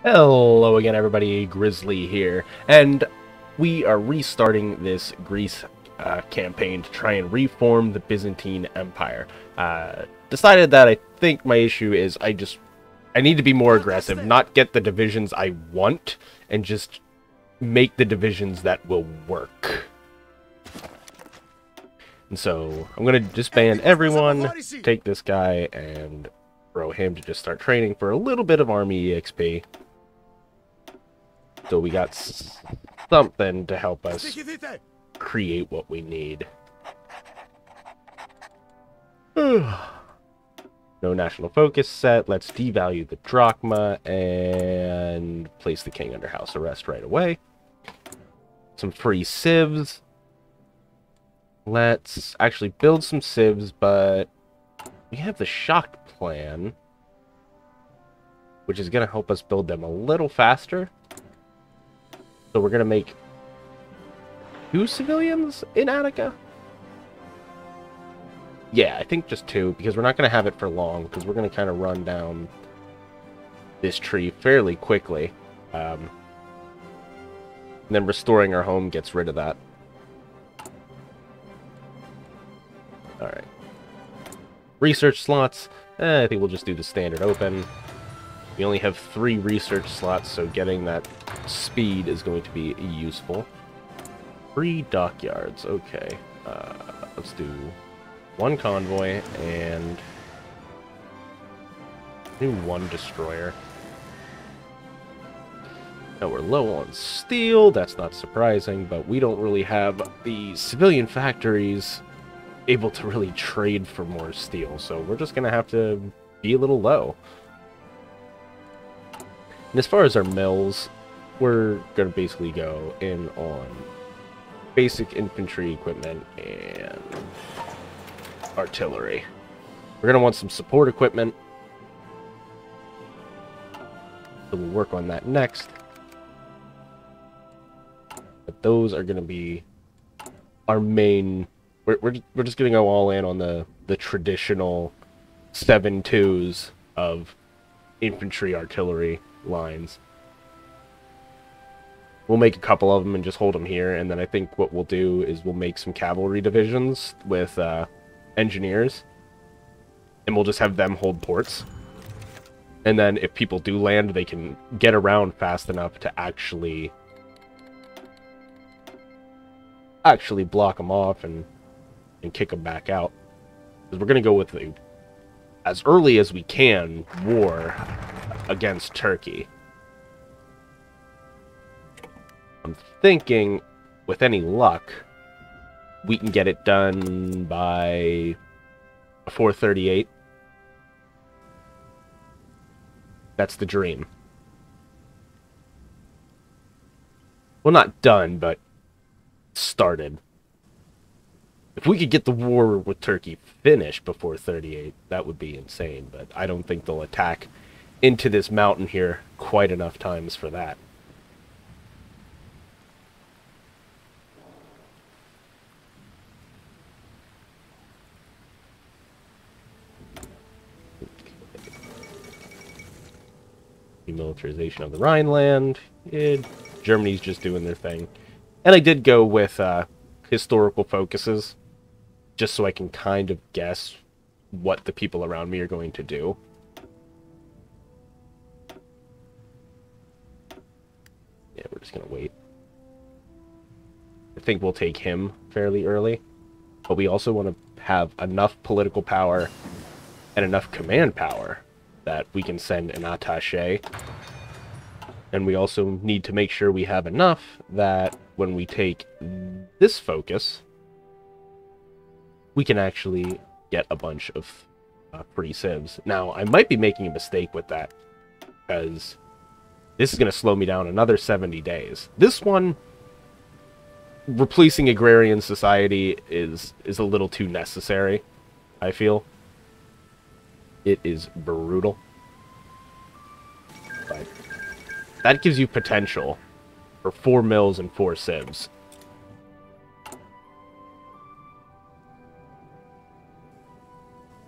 Hello again, everybody. Grizzly here, and we are restarting this Greece campaign to try and reform the Byzantine Empire. Decided that I think my issue is I need to be more aggressive, not get the divisions I want, and just make the divisions that will work. And so I'm gonna disband everyone, take this guy, and throw him to just start training for a little bit of army EXP. So we got something to help us create what we need. No national focus set. Let's devalue the drachma and place the king under house arrest right away. Some free civs. Let's actually build some civs, but we have the shocked plan, which is going to help us build them a little faster. So we're going to make 2 civilians in Attica? Yeah, I think just 2, because we're not going to have it for long, because we're going to kind of run down this tree fairly quickly. And then restoring our home gets rid of that. Alright. Research slots. I think we'll just do the standard open. We only have 3 research slots, so getting that speed is going to be useful. 3 dockyards. Okay. Let's do 1 convoy and do 1 destroyer. Now we're low on steel. That's not surprising, but we don't really have the civilian factories able to really trade for more steel, so we're just going to have to be a little low. And as far as our mills, we're going to basically go in on basic infantry equipment and artillery. We're going to want some support equipment, so we'll work on that next. But those are going to be our main... We're just going to go all in on the traditional 7-2s of infantry artillery lines. We'll make a couple of them and just hold them here, and then I think what we'll do is we'll make some cavalry divisions with engineers, and we'll just have them hold ports. And then if people do land, they can get around fast enough to actually block them off and kick them back out. Because we're going to go with the, as early as we can, war against Turkey. I'm thinking, with any luck, we can get it done by 438. That's the dream. Well, not done, but started. If we could get the war with Turkey finished before 38, that would be insane, but I don't think they'll attack into this mountain here quite enough times for that. Demilitarization of the Rhineland. Germany's just doing their thing. And I did go with historical focuses, just so I can kind of guess what the people around me are going to do. Yeah, we're just going to wait. I think we'll take him fairly early, but we also want to have enough political power and enough command power that we can send an attaché. And we also need to make sure we have enough that when we take this focus, we can actually get a bunch of free civs. Now, I might be making a mistake with that, because this is going to slow me down another 70 days. This one, replacing agrarian society is a little too necessary, I feel. It is brutal. But that gives you potential for 4 mills and 4 civs.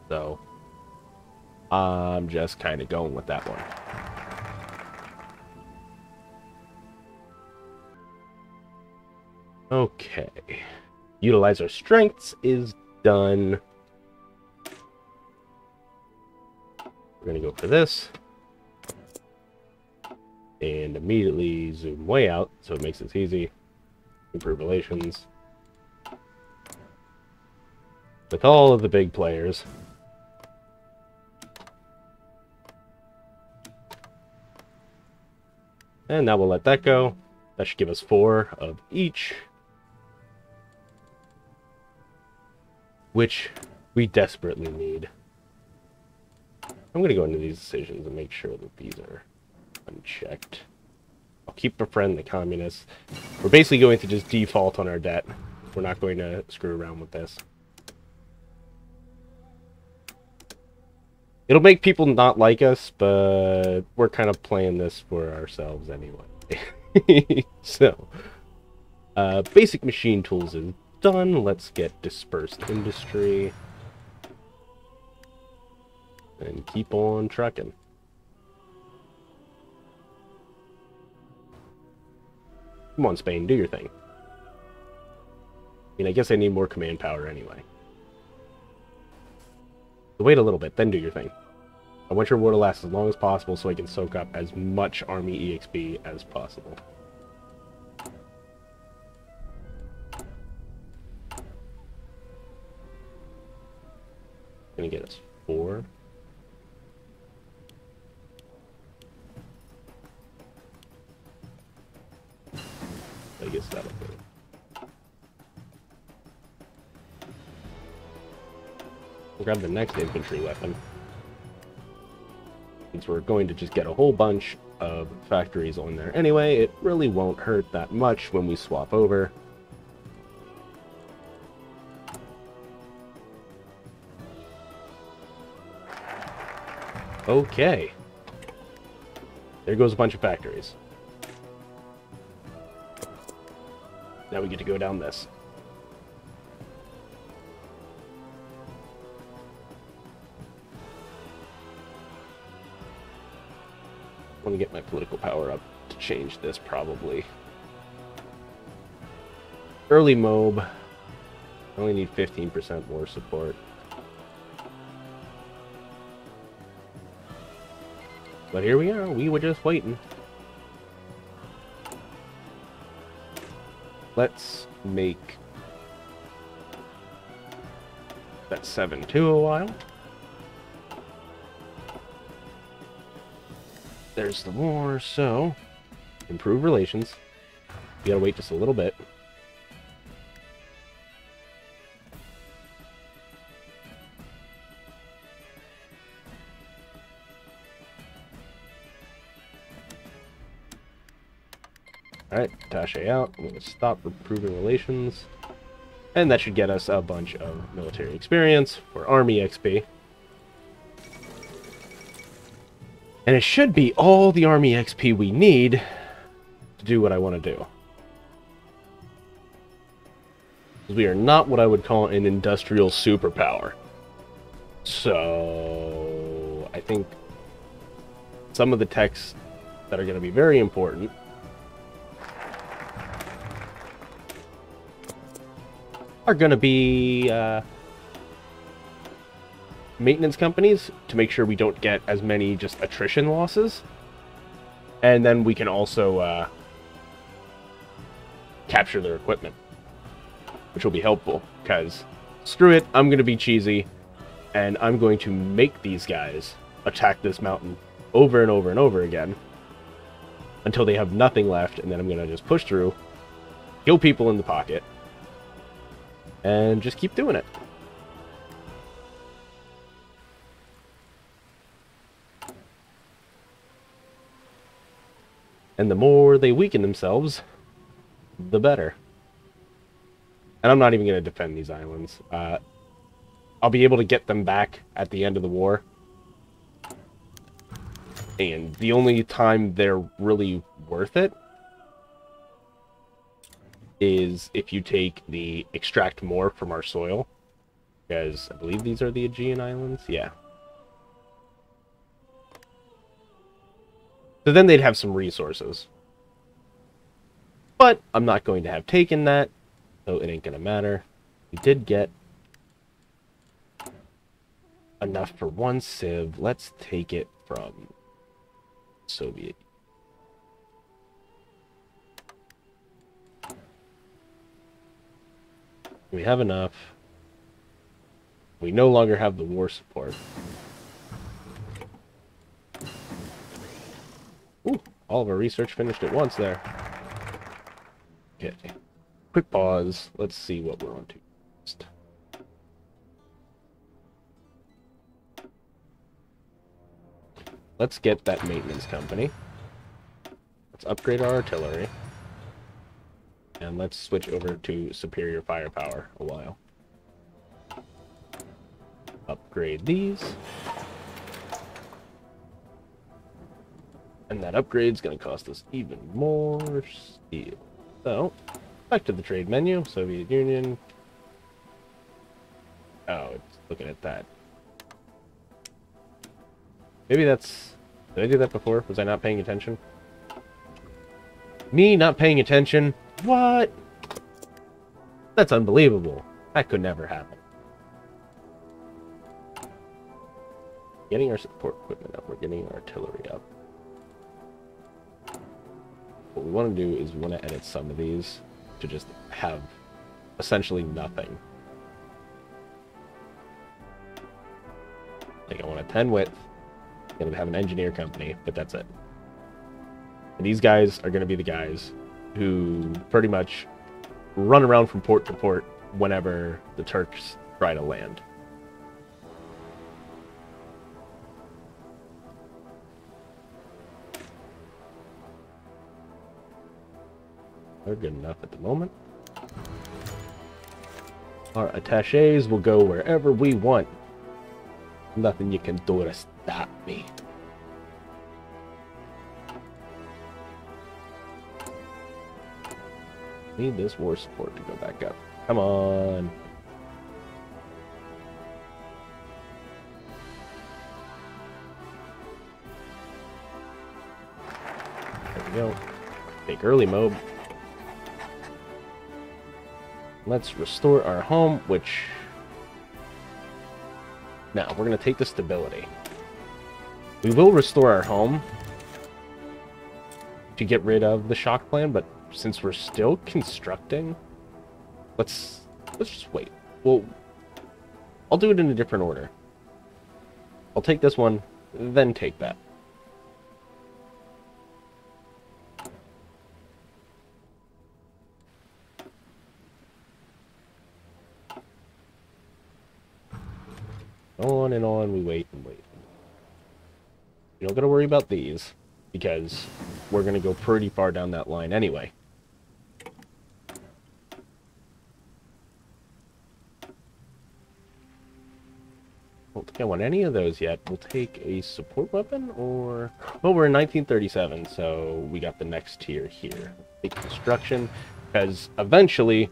So, I'm just kind of going with that one. Okay. Utilize our strengths is done. We're going to go for this. And immediately zoom way out, so it makes it easy. Improve relations with all of the big players. And now we'll let that go. That should give us 4 of each, which we desperately need. I'm going to go into these decisions and make sure that these are unchecked. I'll keep befriend the communists. We're basically going to just default on our debt. We're not going to screw around with this. It'll make people not like us, but we're kind of playing this for ourselves anyway. So, basic machine tools is done. Let's get dispersed industry. And keep on trucking. Come on, Spain, do your thing. I mean, I guess I need more command power anyway. So wait a little bit, then do your thing. I want your war to last as long as possible so I can soak up as much army EXP as possible. Gonna get us 4. I guess that'll do. We'll grab the next infantry weapon. Since we're going to just get a whole bunch of factories on there anyway, it really won't hurt that much when we swap over. Okay. There goes a bunch of factories. Now we get to go down this. I want to get my political power up to change this, probably. Early MOB. I only need 15% more support. But here we are. We were just waiting. Let's make that 7-2 a while. There's the war, so improve relations. You gotta wait just a little bit. Alright, attaché out. I'm going to stop improving relations. And that should get us a bunch of military experience for army XP. And it should be all the army XP we need to do what I want to do. We are not what I would call an industrial superpower. So I think some of the techs that are going to be very important are going to be maintenance companies to make sure we don't get as many just attrition losses. And then we can also capture their equipment, which will be helpful, because screw it, I'm going to be cheesy, and I'm going to make these guys attack this mountain over and over and over again until they have nothing left, and then I'm going to just push through, kill people in the pocket, and just keep doing it. And the more they weaken themselves, the better. And I'm not even going to defend these islands. I'll be able to get them back at the end of the war. And the only time they're really worth it is if you take the extract more from our soil. Because I believe these are the Aegean Islands. Yeah. So then they'd have some resources. But I'm not going to have taken that so it ain't gonna matter. We did get enough for one civ. Let's take it from Soviet. We have enough. We no longer have the war support. Ooh, all of our research finished at once there. Okay. Quick pause. Let's see what we're on to next. Let's get that maintenance company. Let's upgrade our artillery. And let's switch over to superior firepower a while. Upgrade these. And that upgrade's going to cost us even more steel. So, back to the trade menu. Soviet Union. Oh, it's looking at that. Maybe that's... Did I do that before? Was I not paying attention? Me not paying attention? What? That's unbelievable. That could never happen. Getting our support equipment up. We're getting our artillery up. What we want to do is we want to edit some of these to just have essentially nothing. Like I want a 10 width. I'm going to have an engineer company, but that's it. And these guys are going to be the guys who pretty much run around from port to port whenever the Turks try to land. They're good enough at the moment. Our attaches will go wherever we want. Nothing you can do to stop me. Need this war support to go back up. Come on. There we go. Take early mode. Let's restore our home, which... Now, we're going to take the stability. We will restore our home to get rid of the shock plan, but since we're still constructing, let's just wait. Well, I'll do it in a different order. I'll take this one, then take that. On and on, we wait and wait. You don't gotta worry about these, because we're gonna go pretty far down that line anyway. Don't think I want any of those yet. We'll take a support weapon, or... Well, we're in 1937, so we got the next tier here. Take construction, because eventually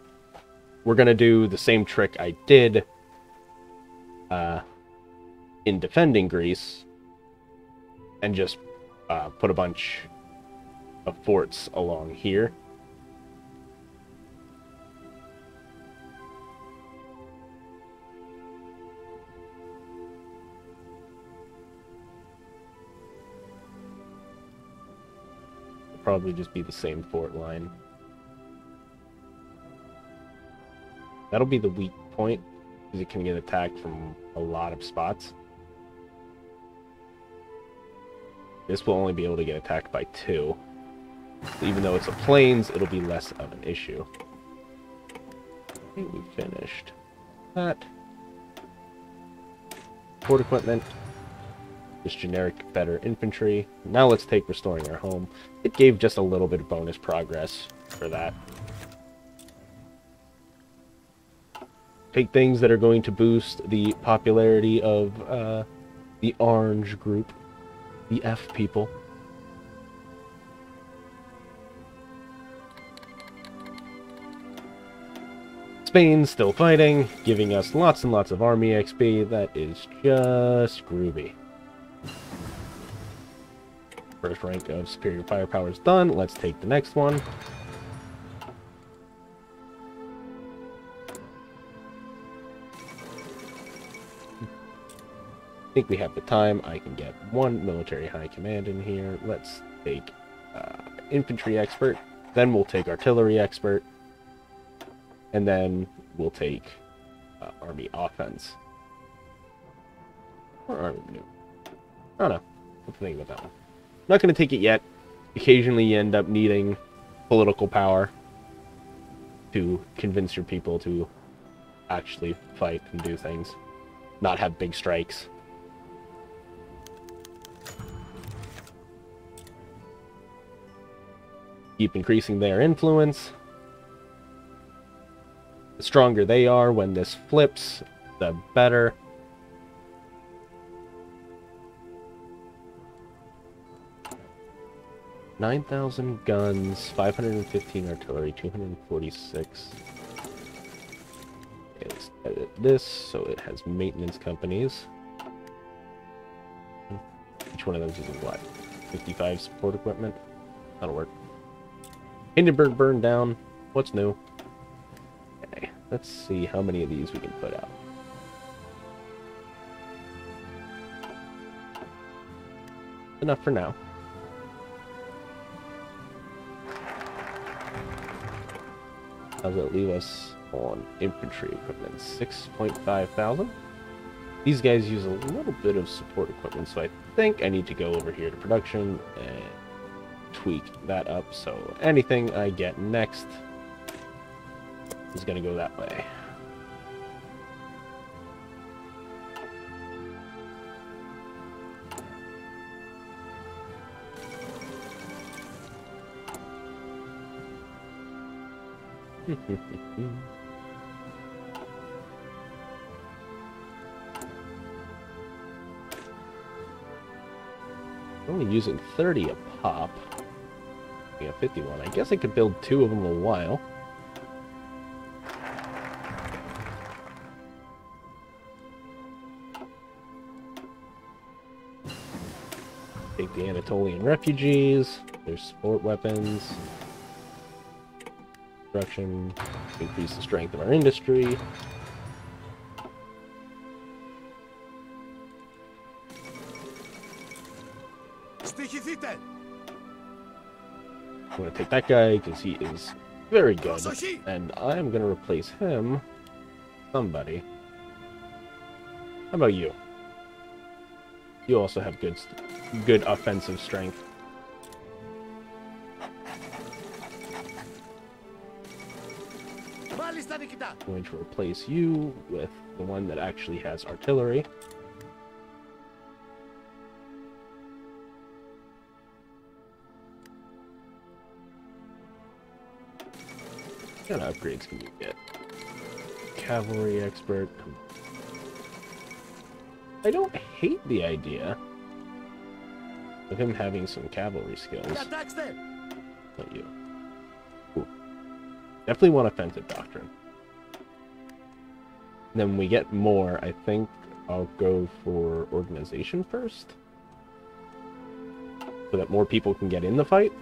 we're gonna do the same trick I did in defending Greece, and just put a bunch of forts along here. It'll probably just be the same fort line. That'll be the weak point, because it can get attacked from a lot of spots. This will only be able to get attacked by 2. Even though it's a plains, it'll be less of an issue. Okay, we finished that. Port equipment. Just generic better infantry. Now let's take restoring our home. It gave just a little bit of bonus progress for that. Take things that are going to boost the popularity of the orange group. The F people. Spain's still fighting, giving us lots and lots of army XP. That is just groovy. First rank of superior firepower is done. Let's take the next one. think we have the time. I can get one military high command in here. Let's take infantry expert. Then we'll take artillery expert. And then we'll take army offense. Or army maneuver. I don't know. What to think about that one. I'm not going to take it yet. Occasionally you end up needing political power to convince your people to actually fight and do things. Not have big strikes. Keep increasing their influence. The stronger they are when this flips, the better. $9,000 guns, 515 artillery, 246. Okay, let's edit this so it has maintenance companies. Each one of those is what? 55 support equipment? That'll work. Hindenburg burned down. What's new? Okay, let's see how many of these we can put out. Enough for now. How does it leave us on infantry equipment? 6.5 thousand. These guys use a little bit of support equipment, so I think I need to go over here to production and tweak that up. So anything I get next is going to go that way. Only using 30 a pop. Yeah, 51. I guess I could build 2 of them a while. Take the Anatolian refugees. There's sport weapons. Construction. Increase the strength of our industry. I'm going to take that guy because he is very good, and I'm going to replace him with somebody. How about you? You also have good offensive strength. I'm going to replace you with the one that actually has artillery. What kind of upgrades can you get? Cavalry expert. I don't hate the idea of him having some cavalry skills. Not you. Ooh. Definitely want offensive doctrine. And then when we get more, I think I'll go for organization first, so that more people can get in the fight.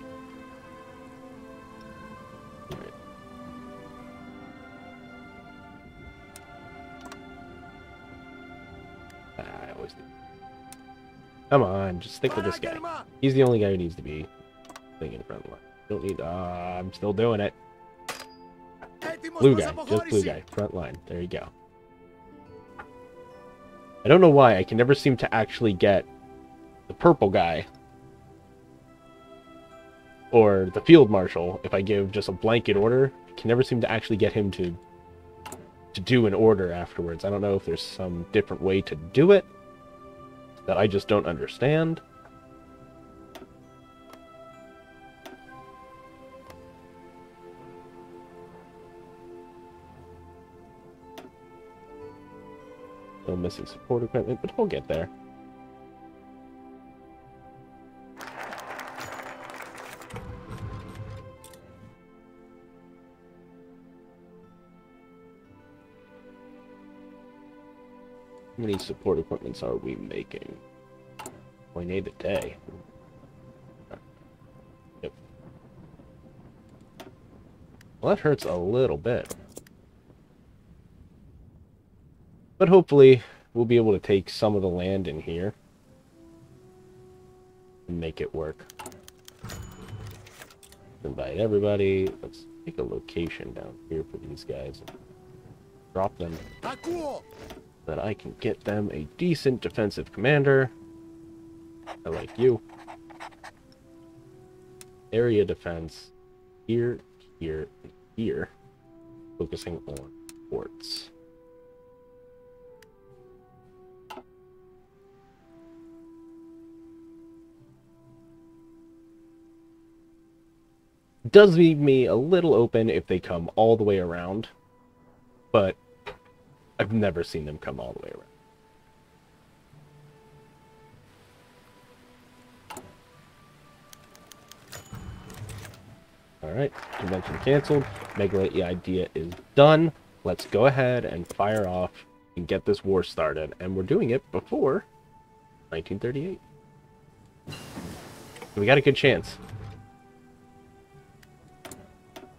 Come on, just stick with this guy. He's the only guy who needs to be thinking front line. Don't need. I'm still doing it. Blue guy, just blue guy, front line. There you go. I don't know why I can never seem to actually get the purple guy or the field marshal. If I give just a blanket order, I can never seem to actually get him to do an order afterwards. I don't know if there's some different way to do it that I just don't understand. Still missing support equipment, but we'll get there. How many support equipments are we making? We need a day. Yep. Well, that hurts a little bit. But hopefully we'll be able to take some of the land in here and make it work. Invite everybody. Let's take a location down here for these guys and drop them so that I can get them a decent defensive commander. I like you. Area defense here, here, and here. Focusing on ports. Does leave me a little open if they come all the way around, but I've never seen them come all the way around. Alright, convention canceled. Megalith idea is done. Let's go ahead and fire off and get this war started. And we're doing it before 1938. We got a good chance.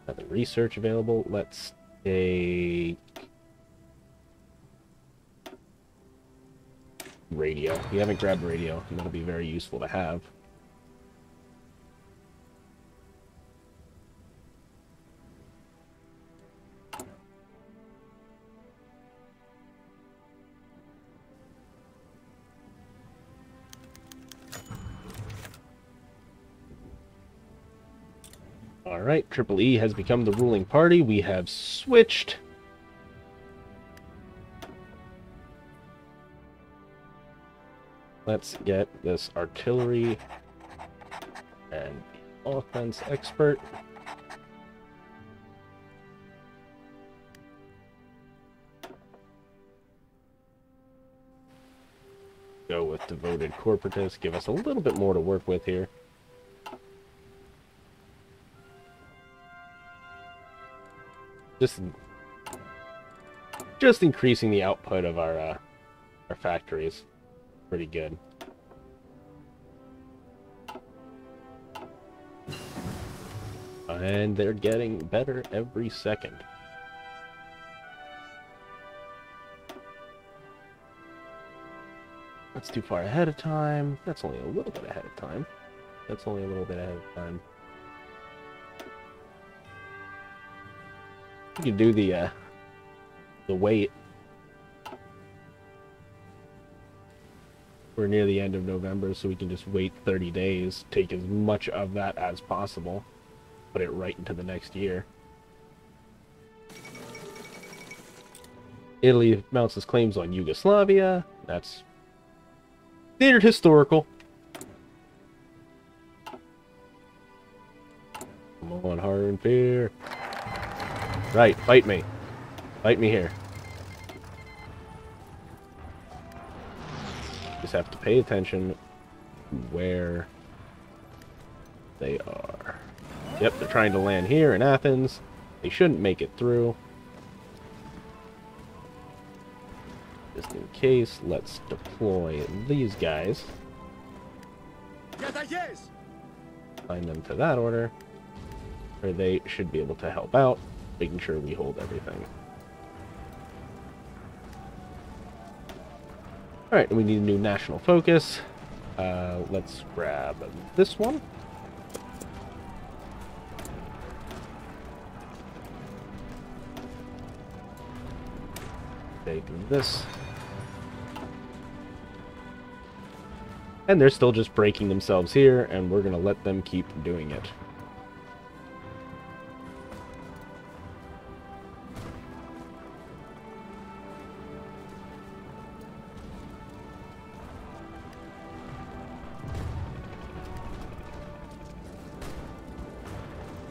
Got the research available. Let's take radio. We haven't grabbed radio, and that'll be very useful to have. Alright, Triple E has become the ruling party. We have switched. Let's get this artillery and offense expert. Go with devoted corporatists. Give us a little bit more to work with here. Just increasing the output of our factories. Pretty good. And they're getting better every second. That's too far ahead of time. That's only a little bit ahead of time. That's only a little bit ahead of time. You can do the wait. We're near the end of November, so we can just wait 30 days, take as much of that as possible, put it right into the next year. Italy mounts its claims on Yugoslavia. That's standard historical. Come on, Horror and Fear. Right, fight me. Fight me here. Just have to pay attention to where they are. Yep, they're trying to land here in Athens. They shouldn't make it through. Just in case, let's deploy these guys. Find them to that order, where they should be able to help out, making sure we hold everything. Alright, we need a new national focus. Let's grab this one. Take this. And they're still just breaking themselves here, and we're going to let them keep doing it.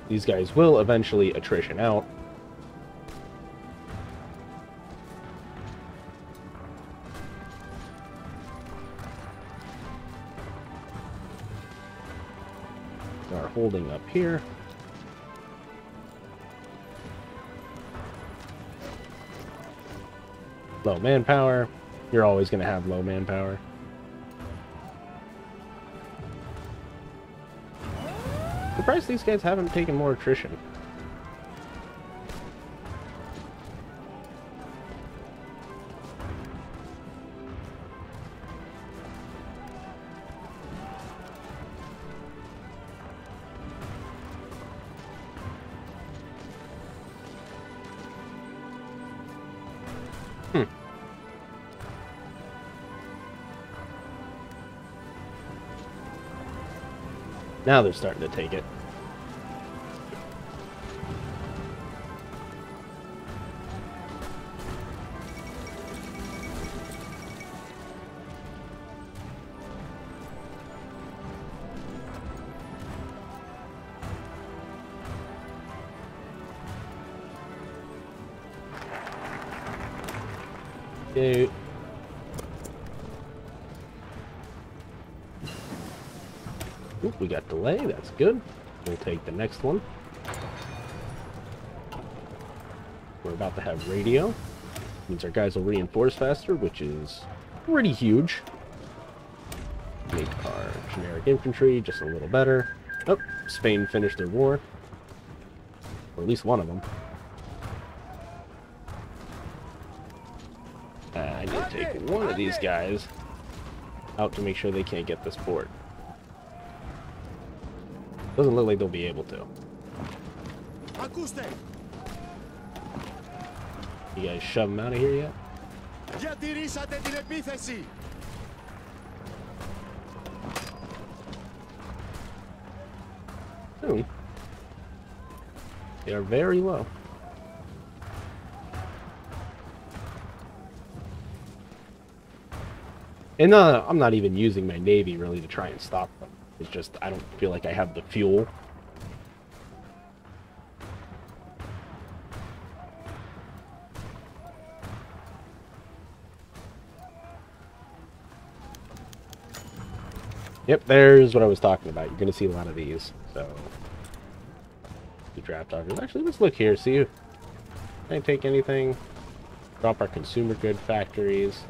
These guys will eventually attrition out. Are holding up here. Low manpower. You're always going to have low manpower. Surprised these guys haven't taken more attrition. Now they're starting to take it. Okay. Oop, we got delay, that's good. We'll take the next one. We're about to have radio. Means our guys will reinforce faster, which is pretty huge. Make our generic infantry just a little better. Oh, Spain finished their war. Or at least one of them. I need to take one of these guys out to make sure they can't get this port. Doesn't look like they'll be able to. You guys shove them out of here yet? Soon. They are very low. And I'm not even using my navy really to try and stop them. It's just I don't feel like I have the fuel. Yep, there's what I was talking about. You're going to see a lot of these. So, the draft dodgers. Actually, let's look here. See if I take anything. Drop our consumer good factories.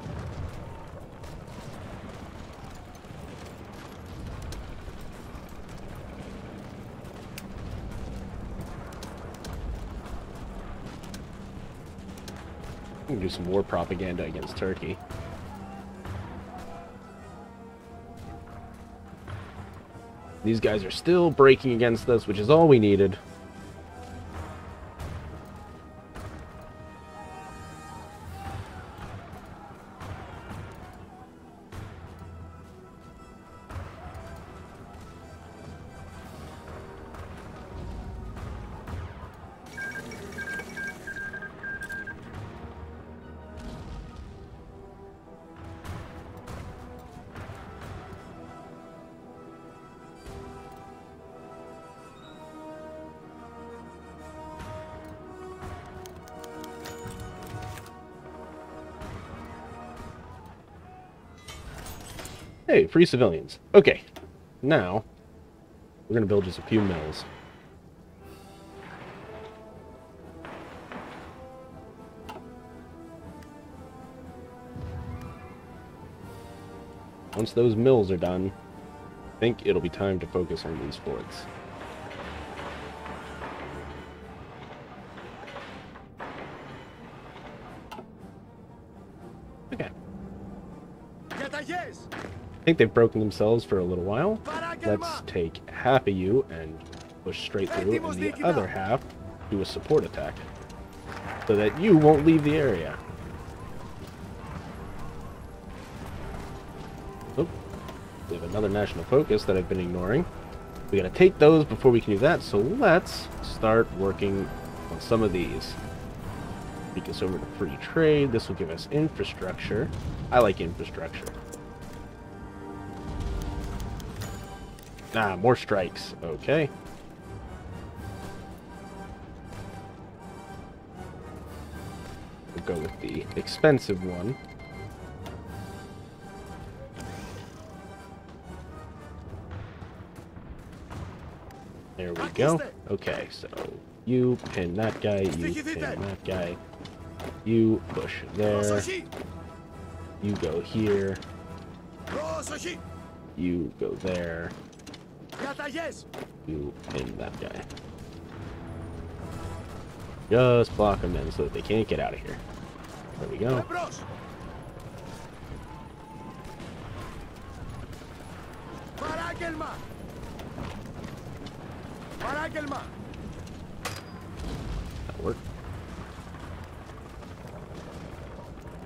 We can do some war propaganda against Turkey. These guys are still breaking against us, which is all we needed. Hey, free civilians. Okay, now we're gonna build just a few mills. Once those mills are done, I think it'll be time to focus on these forts. Okay. I think they've broken themselves for a little while. Let's take half of you and push straight through, and the other half do a support attack, so that you won't leave the area. Oh, we have another national focus that I've been ignoring. We gotta take those before we can do that, so let's start working on some of these. Take us over to free trade. This will give us infrastructure. I like infrastructure. Ah, more strikes. Okay. We'll go with the expensive one. There we go. Okay, so you pin that guy, you pin that guy. You push there. You go here. You go there. You pin that guy. Just block them in so that they can't get out of here. There we go. That worked.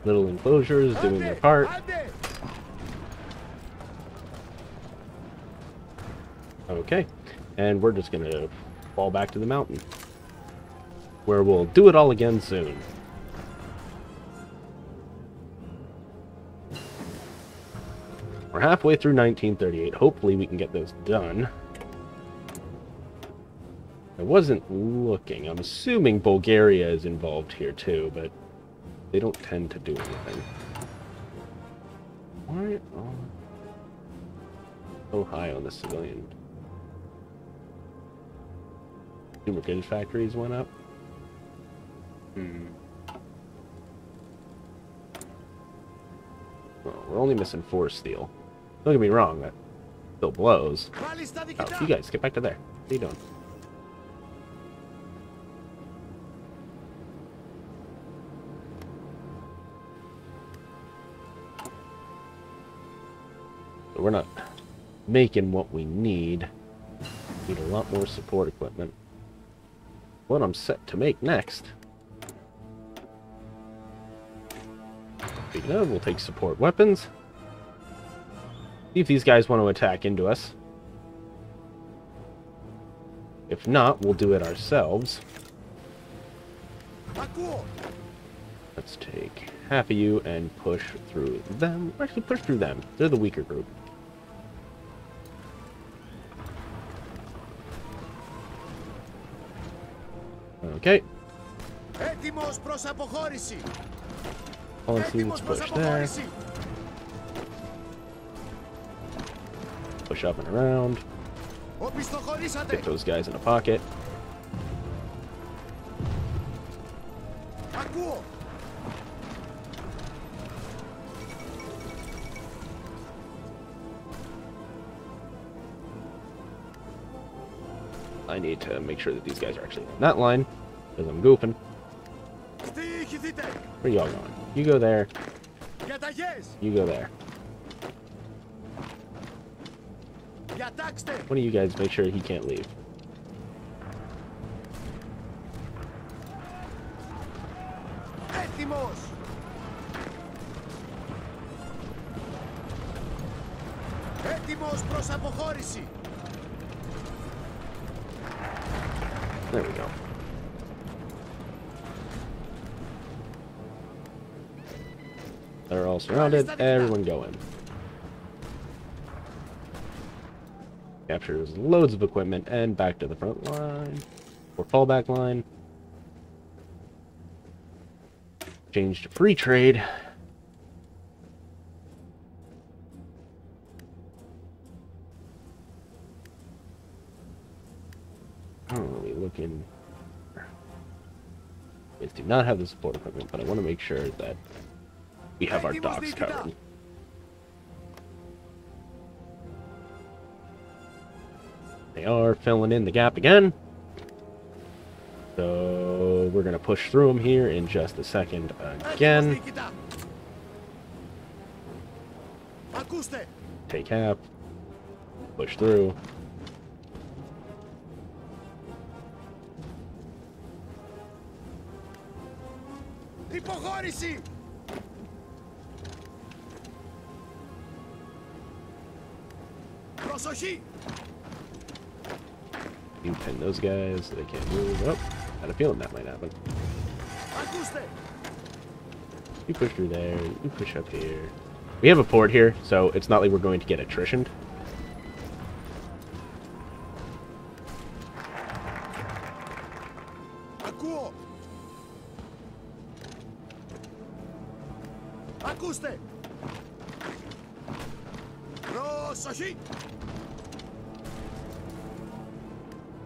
Little enclosures doing their part. Okay, and we're just gonna fall back to the mountain, where we'll do it all again soon. We're halfway through 1938. Hopefully we can get this done. I wasn't looking. I'm assuming Bulgaria is involved here too, but they don't tend to do anything. Why so high on the civilian? Consumer goods factories went up. Well, we're only missing 4 steel. Don't get me wrong, that still blows. Oh, you guys, get back to there. What are you doing? But we're not making what we need. Need a lot more support equipment. What I'm set to make next. Speaking of, we'll take support weapons. See if these guys want to attack into us. If not, we'll do it ourselves. Let's take half of you and push through them. Actually, push through them. They're the weaker group. Okay. Let's push there. Push up and around. Get those guys in a pocket. I need to make sure that these guys are actually on that line, because I'm goofing. Where y'all going? You go there. You go there. One of you guys make sure he can't leave. There we go. They're all surrounded. Everyone go in. Captures loads of equipment and back to the front line. Or fallback line. Change to free trade. Oh, we looking. We do not have the support equipment, but I want to make sure that we have our docks covered. They are filling in the gap again. So we're going to push through them here in just a second again. Take half. Push through. You pin those guys so they can't move. Oh, I had a feeling that might happen. You push through there. You push up here. We have a port here, so it's not like we're going to get attritioned.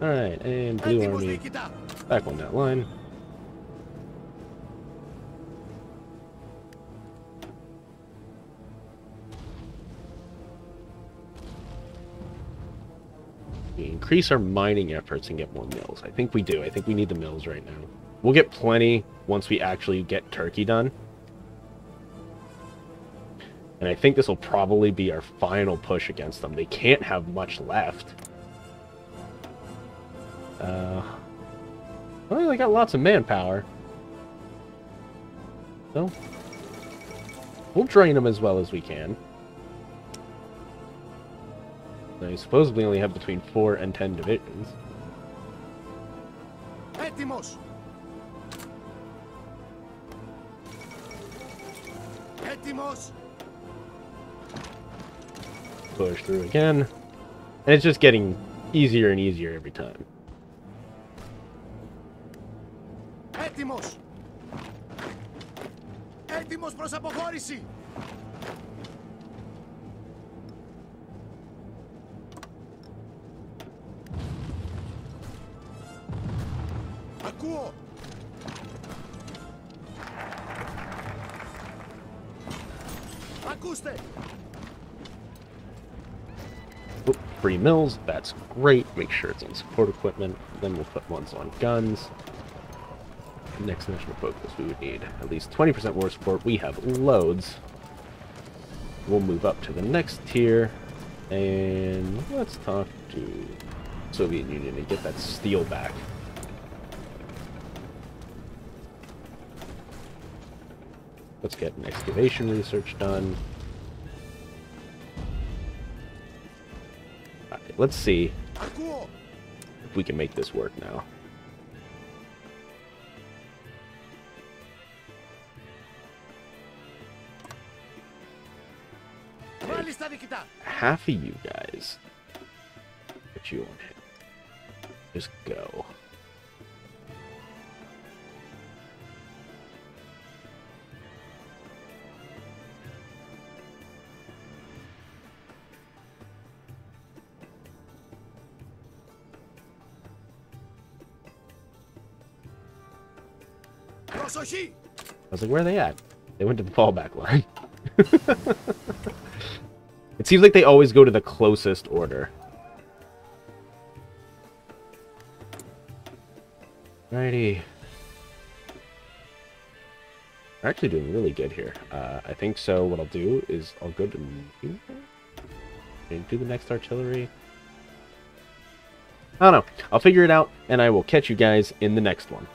Alright, and Blue Army back on that line. We increase our mining efforts and get more mills. I think we do. I think we need the mills right now. We'll get plenty once we actually get Turkey done. And I think this will probably be our final push against them. They can't have much left. Well, they got lots of manpower. So, we'll drain them as well as we can. They supposedly only have between 4 and 10 divisions. Έτοιμος! Έτοιμος! Push through again. And it's just getting easier and easier every time. Έτοιμος! Έτοιμος προς αποχώρηση! Ακούω! Ακούστε! Oop, free mills, that's great. Make sure it's on support equipment. Then we'll put ones on guns. Next national focus, we would need at least 20% war support. We have loads. We'll move up to the next tier. And let's talk to Soviet Union and get that steel back. Let's get an excavation research done. Alright, let's see if we can make this work now. Half of you guys. Put you on him. Just go. I was like, where are they at? They went to the fallback line. It seems like they always go to the closest order. Alrighty. We're actually doing really good here. I think so. What I'll do is I'll go to and do the next artillery. I don't know. I'll figure it out, and I will catch you guys in the next one.